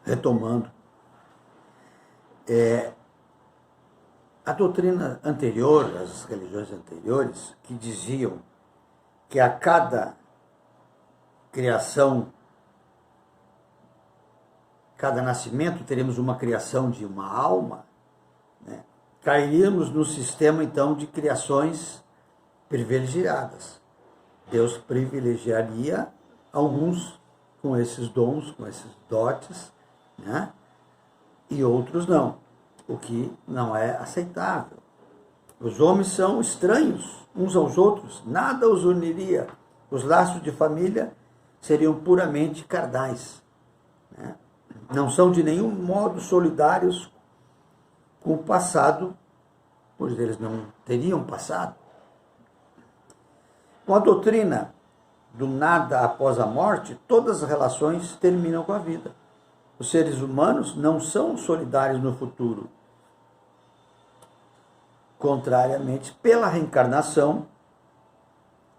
retomando, a doutrina anterior, as religiões anteriores, que diziam que a cada criação, cada nascimento, teremos uma criação de uma alma, né? Cairíamos no sistema, então, de criações privilegiadas. Deus privilegiaria alguns com esses dons, com esses dotes, né? E outros não, o que não é aceitável. Os homens são estranhos uns aos outros, nada os uniria. Os laços de família seriam puramente carnais, né? Não são de nenhum modo solidários com o passado, pois eles não teriam passado. Com a doutrina do nada após a morte, todas as relações terminam com a vida. Os seres humanos não são solidários no futuro. Contrariamente, pela reencarnação,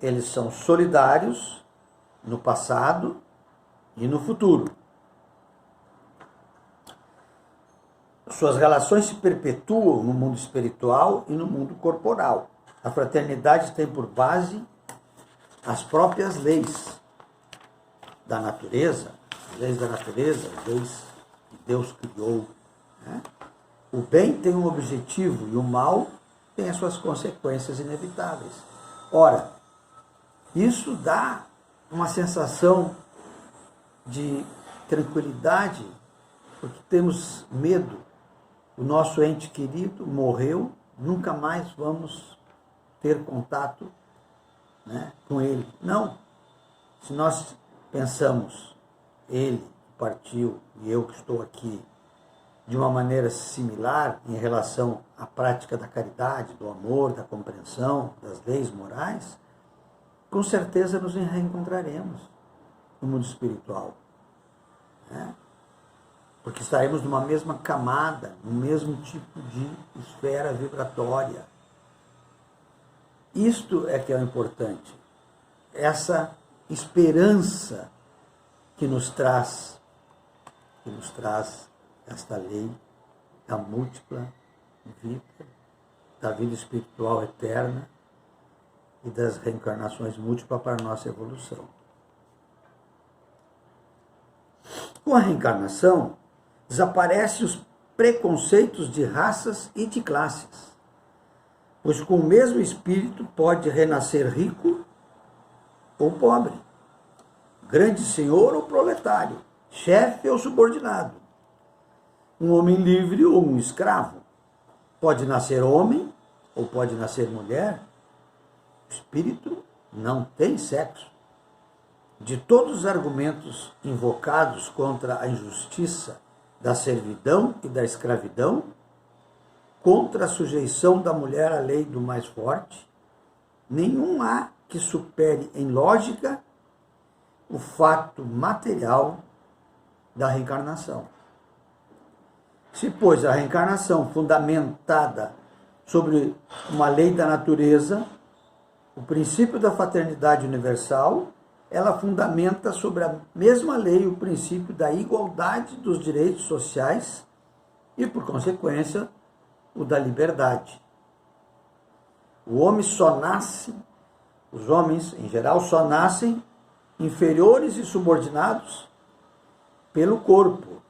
eles são solidários no passado e no futuro. Suas relações se perpetuam no mundo espiritual e no mundo corporal. A fraternidade tem por base as próprias leis da natureza, as leis que Deus criou, né? O bem tem um objetivo e o mal tem as suas consequências inevitáveis. Ora, isso dá uma sensação de tranquilidade, porque temos medo. O nosso ente querido morreu, nunca mais vamos ter contato, né, com ele. Não. Se nós pensamos, ele partiu e eu que estou aqui, de uma maneira similar em relação à prática da caridade, do amor, da compreensão, das leis morais, com certeza nos reencontraremos no mundo espiritual, né? Porque estaremos numa mesma camada, no mesmo tipo de esfera vibratória. Isto é que é o importante, essa esperança que nos traz esta lei da múltipla vida, da vida espiritual eterna e das reencarnações múltiplas para a nossa evolução. Com a reencarnação, desaparecem os preconceitos de raças e de classes, pois com o mesmo espírito pode renascer rico ou pobre, grande senhor ou proletário, chefe ou subordinado, um homem livre ou um escravo. Pode nascer homem ou pode nascer mulher. O espírito não tem sexo. De todos os argumentos invocados contra a injustiça da servidão e da escravidão, contra a sujeição da mulher à lei do mais forte, nenhum há que supere em lógica o fato material da reencarnação. Se, pois, a reencarnação fundamentada sobre uma lei da natureza, o princípio da fraternidade universal, ela fundamenta sobre a mesma lei o princípio da igualdade dos direitos sociais e, por consequência, o da liberdade. O homem só nasce, os homens, em geral, só nascem inferiores e subordinados pelo corpo,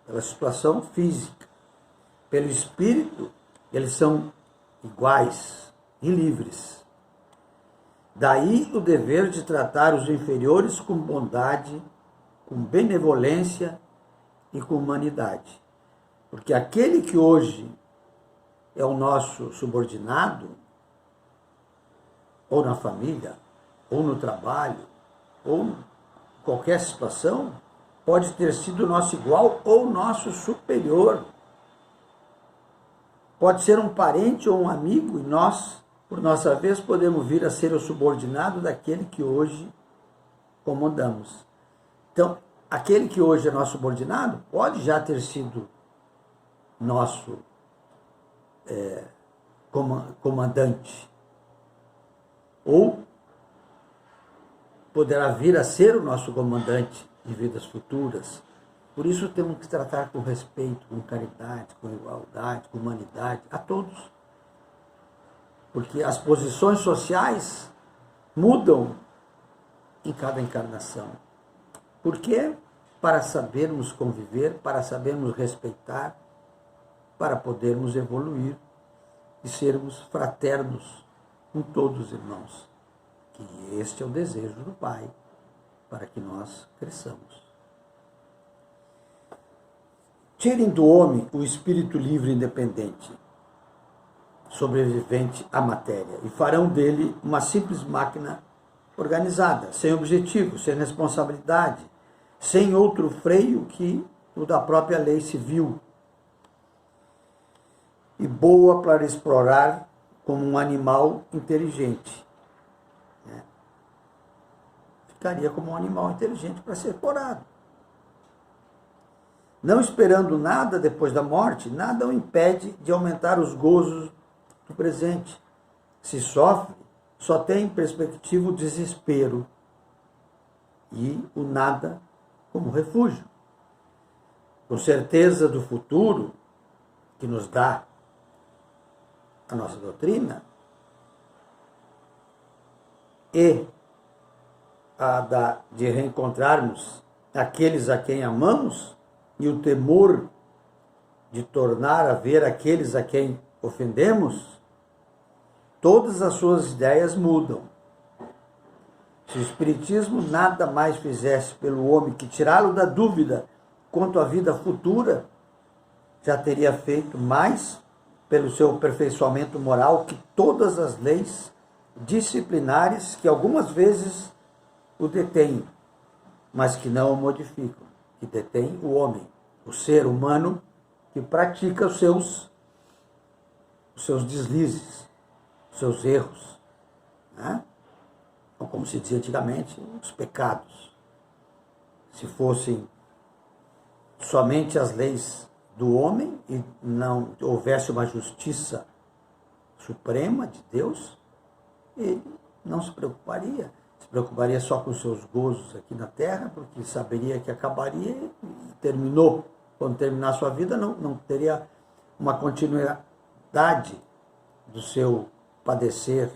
pela situação física. Pelo espírito, eles são iguais e livres. Daí o dever de tratar os inferiores com bondade, com benevolência e com humanidade. Porque aquele que hoje é o nosso subordinado, ou na família, ou no trabalho, ou em qualquer situação, pode ter sido nosso igual ou nosso superior. Pode ser um parente ou um amigo, e nós, por nossa vez, podemos vir a ser o subordinado daquele que hoje comandamos. Então, aquele que hoje é nosso subordinado pode já ter sido nosso comandante, ou poderá vir a ser o nosso comandante em vidas futuras, Por isso temos que tratar com respeito, com caridade, com igualdade, com humanidade, a todos. Porque as posições sociais mudam em cada encarnação. Por quê? Para sabermos conviver, para sabermos respeitar, para podermos evoluir e sermos fraternos com todos os irmãos. Que este é o desejo do Pai, para que nós cresçamos. Tirem do homem o espírito livre e independente, sobrevivente à matéria, e farão dele uma simples máquina organizada, sem objetivo, sem responsabilidade, sem outro freio que o da própria lei civil, e boa para explorar como um animal inteligente. Ficaria como um animal inteligente para ser explorado. Não esperando nada depois da morte, nada o impede de aumentar os gozos do presente. Se sofre, só tem em perspectiva o desespero e o nada como refúgio. Com certeza do futuro que nos dá a nossa doutrina e de reencontrarmos aqueles a quem amamos e o temor de tornar a ver aqueles a quem ofendemos, todas as suas ideias mudam. Se o Espiritismo nada mais fizesse pelo homem que tirá-lo da dúvida quanto à vida futura, já teria feito mais pelo seu aperfeiçoamento moral que todas as leis disciplinares que algumas vezes o detêm, mas que não o modificam, que detém o homem, o ser humano que pratica os seus deslizes, os seus erros, né? Ou como se dizia antigamente, os pecados. Se fossem somente as leis do homem e não houvesse uma justiça suprema de Deus, ele não se preocuparia. Se preocuparia só com os seus gozos aqui na terra, porque saberia que acabaria e terminou. Quando terminar a sua vida, não teria uma continuidade do seu padecer,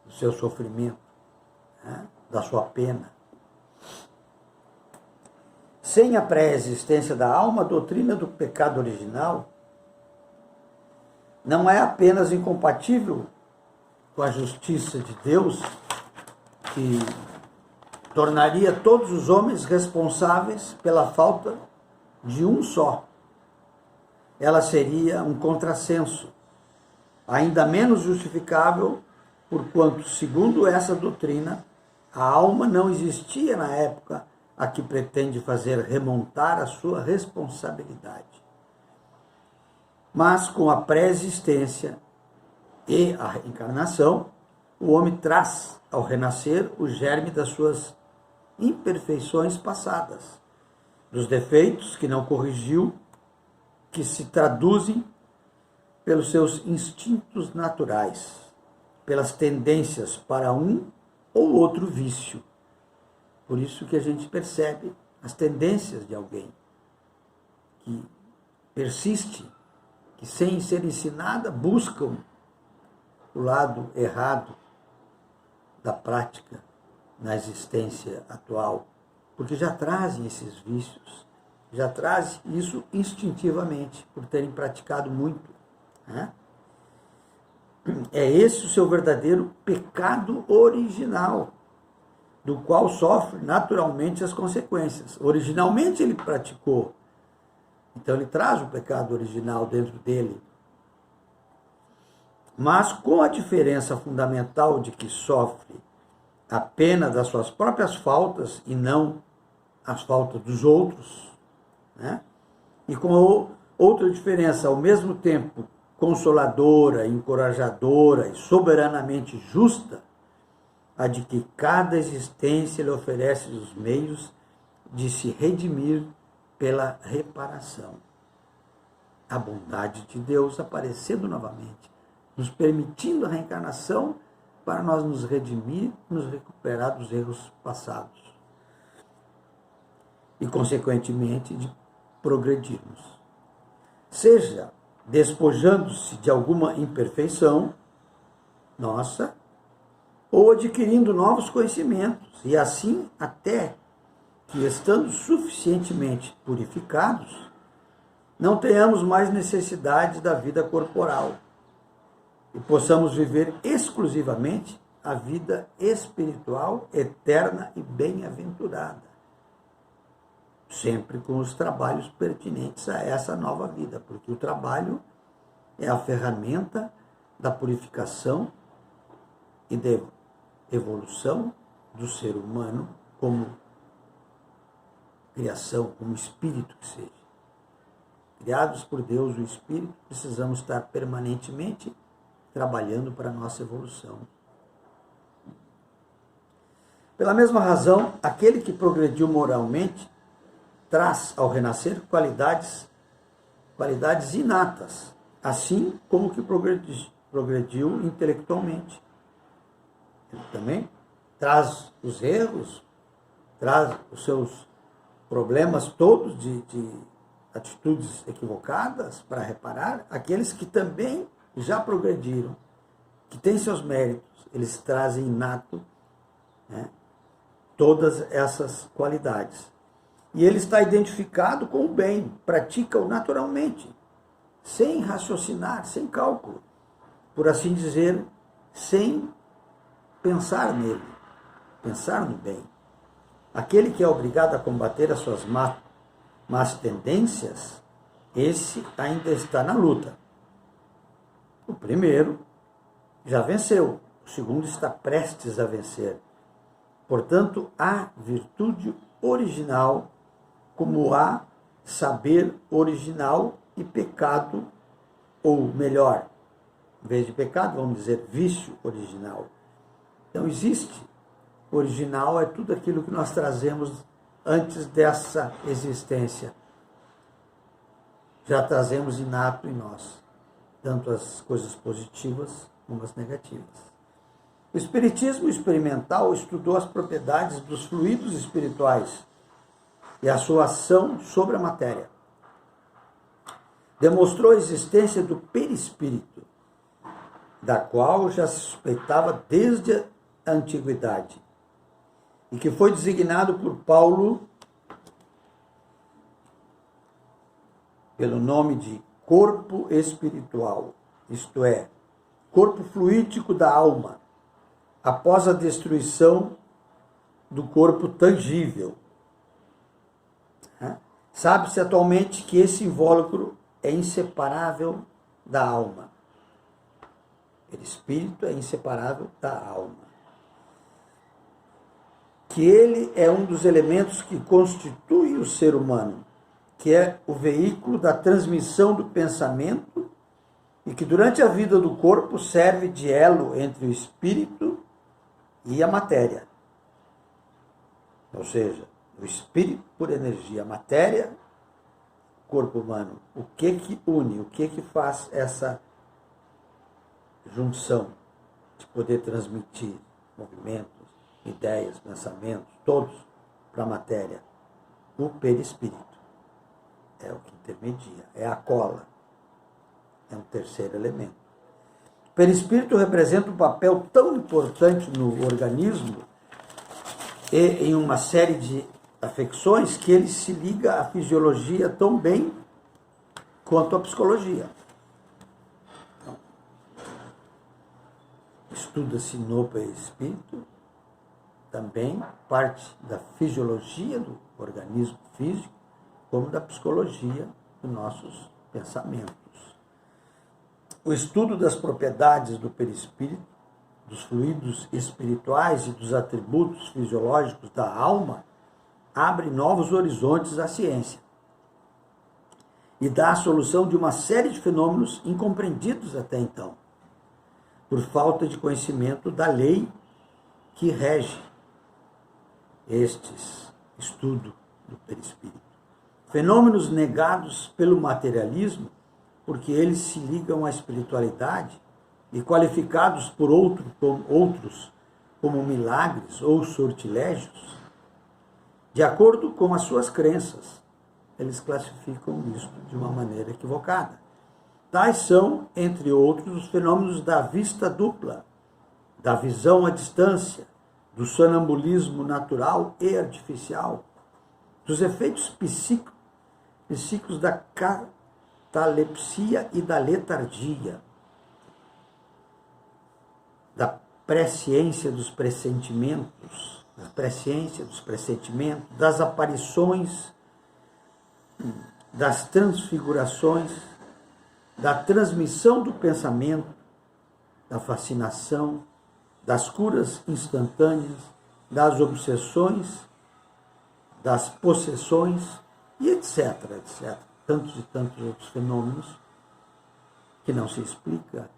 do seu sofrimento, né? Da sua pena. Sem a pré-existência da alma, a doutrina do pecado original não é apenas incompatível com a justiça de Deus, que tornaria todos os homens responsáveis pela falta de um só. Ela seria um contrassenso, ainda menos justificável, porquanto, segundo essa doutrina, a alma não existia na época a que pretende fazer remontar a sua responsabilidade. Mas com a pré-existência e a reencarnação, o homem traz ao renascer o germe das suas imperfeições passadas, dos defeitos que não corrigiu, que se traduzem pelos seus instintos naturais, pelas tendências para um ou outro vício. Por isso que a gente percebe as tendências de alguém que persiste, que sem ser ensinada buscam o lado errado da prática na existência atual, porque já trazem esses vícios, já trazem isso instintivamente, por terem praticado muito, né? É esse o seu verdadeiro pecado original, do qual sofre naturalmente as consequências. Originalmente ele praticou, então ele traz o pecado original dentro dele. Mas com a diferença fundamental de que sofre a pena das suas próprias faltas e não as faltas dos outros, né? E com outra diferença, ao mesmo tempo consoladora, encorajadora e soberanamente justa, a de que cada existência lhe oferece os meios de se redimir pela reparação. A bondade de Deus aparecendo novamente, nos permitindo a reencarnação para nós nos redimir, nos recuperar dos erros passados. E, consequentemente, de progredirmos. Seja despojando-se de alguma imperfeição nossa, ou adquirindo novos conhecimentos, e assim até que, estando suficientemente purificados, não tenhamos mais necessidade da vida corporal e possamos viver exclusivamente a vida espiritual, eterna e bem-aventurada, sempre com os trabalhos pertinentes a essa nova vida, porque o trabalho é a ferramenta da purificação e da evolução do ser humano como criação, como espírito que seja. Criados por Deus, o espírito, precisamos estar permanentemente trabalhando para a nossa evolução. Pela mesma razão, aquele que progrediu moralmente traz ao renascer qualidades inatas, assim como que progrediu intelectualmente. Ele também traz os erros, traz os seus problemas todos de atitudes equivocadas para reparar. Aqueles que também já progrediram, que têm seus méritos, eles trazem inato, né, todas essas qualidades. E ele está identificado com o bem, pratica-o naturalmente, sem raciocinar, sem cálculo, por assim dizer, sem pensar nele, pensar no bem. Aquele que é obrigado a combater as suas más tendências, esse ainda está na luta. O primeiro já venceu, o segundo está prestes a vencer. Portanto, há virtude original, como há saber original e pecado, ou melhor, em vez de pecado, vamos dizer vício original. Então existe, original é tudo aquilo que nós trazemos antes dessa existência. Já trazemos inato em nós, tanto as coisas positivas como as negativas. O espiritismo experimental estudou as propriedades dos fluidos espirituais e a sua ação sobre a matéria. Demonstrou a existência do perispírito, da qual já se suspeitava desde a antiguidade, e que foi designado por Paulo pelo nome de corpo espiritual, isto é, corpo fluídico da alma, após a destruição do corpo tangível. Sabe-se atualmente que esse invólucro é inseparável da alma. O espírito é inseparável da alma. Que ele é um dos elementos que constitui o ser humano, que é o veículo da transmissão do pensamento e que durante a vida do corpo serve de elo entre o espírito e a matéria. Ou seja, o espírito por energia, a matéria, corpo humano. O que une, o que faz essa junção de poder transmitir movimentos, ideias, pensamentos, todos para a matéria? O perispírito é o que intermedia, é a cola, é um terceiro elemento. O perispírito representa um papel tão importante no organismo e em uma série de afecções que ele se liga à fisiologia tão bem quanto à psicologia. Então, estuda-se no perispírito também parte da fisiologia do organismo físico, como da psicologia dos nossos pensamentos. O estudo das propriedades do perispírito, dos fluidos espirituais e dos atributos fisiológicos da alma abre novos horizontes à ciência e dá a solução de uma série de fenômenos incompreendidos até então, por falta de conhecimento da lei que rege estes estudo do perispírito. Fenômenos negados pelo materialismo, porque eles se ligam à espiritualidade e qualificados por outros como milagres ou sortilégios, de acordo com as suas crenças. eles classificam isto de uma maneira equivocada. Tais são, entre outros, os fenômenos da vista dupla, da visão à distância, do sonambulismo natural e artificial, dos efeitos psíquicos da catalepsia e da letargia, da presciência dos pressentimentos, das aparições, das transfigurações, da transmissão do pensamento, da fascinação, das curas instantâneas, das obsessões, das possessões e etc. Tantos e tantos outros fenômenos que não se explica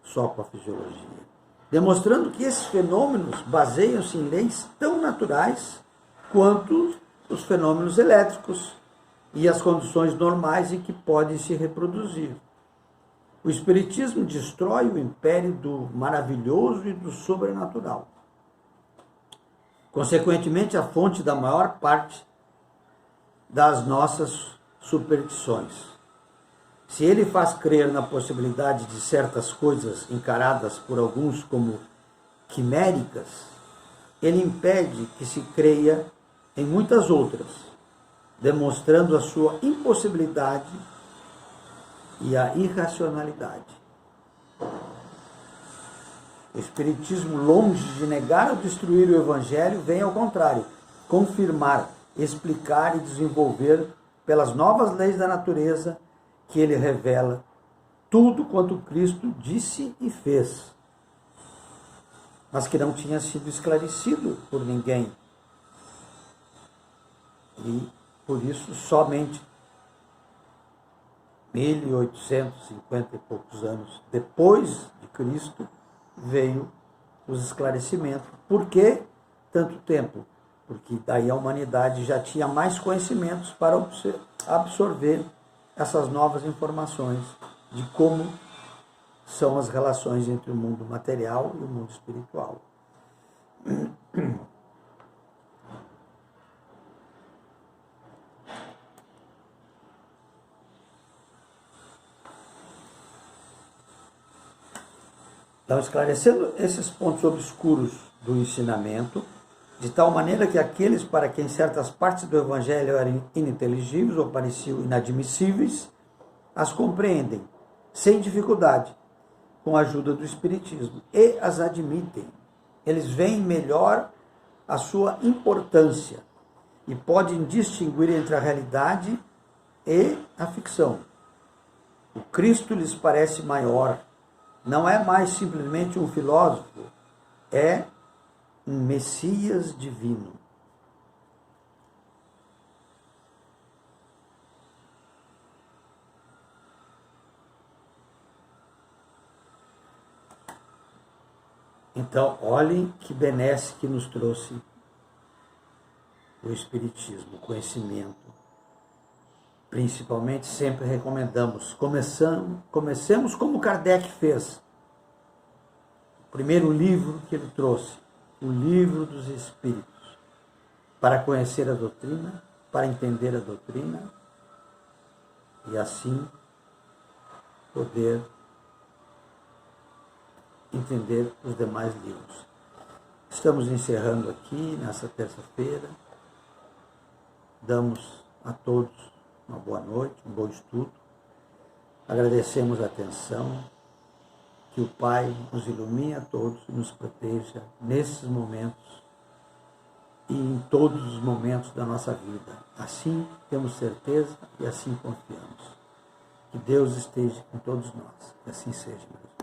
só com a fisiologia. Demonstrando que esses fenômenos baseiam-se em leis tão naturais quanto os fenômenos elétricos e as condições normais em que podem se reproduzir. O Espiritismo destrói o império do maravilhoso e do sobrenatural. Consequentemente, a fonte da maior parte das nossas superstições. Se ele faz crer na possibilidade de certas coisas encaradas por alguns como quiméricas, ele impede que se creia em muitas outras, demonstrando a sua impossibilidade e a irracionalidade. O Espiritismo, longe de negar ou destruir o Evangelho, vem ao contrário, confirmar, explicar e desenvolver pelas novas leis da natureza que ele revela tudo quanto Cristo disse e fez, mas que não tinha sido esclarecido por ninguém. E, por isso, somente 1850 e poucos anos depois de Cristo veio os esclarecimentos. Por que tanto tempo? Porque daí a humanidade já tinha mais conhecimentos para absorver essas novas informações de como são as relações entre o mundo material e o mundo espiritual. Então, esclarecendo esses pontos obscuros do ensinamento, de tal maneira que aqueles para quem certas partes do Evangelho eram ininteligíveis ou pareciam inadmissíveis, as compreendem, sem dificuldade, com a ajuda do Espiritismo, e as admitem. Eles veem melhor a sua importância e podem distinguir entre a realidade e a ficção. O Cristo lhes parece maior. Não é mais simplesmente um filósofo, é um Messias divino. Então, olhem que benesse que nos trouxe o Espiritismo, o conhecimento. Principalmente, sempre recomendamos, comecemos como Kardec fez. O primeiro livro que ele trouxe, o Livro dos Espíritos, para conhecer a doutrina, para entender a doutrina e assim poder entender os demais livros. Estamos encerrando aqui nessa terça-feira. Damos a todos uma boa noite, um bom estudo. Agradecemos a atenção. Que o Pai nos ilumine a todos e nos proteja nesses momentos e em todos os momentos da nossa vida. Assim temos certeza e assim confiamos. Que Deus esteja com todos nós. Que assim seja, meu Deus.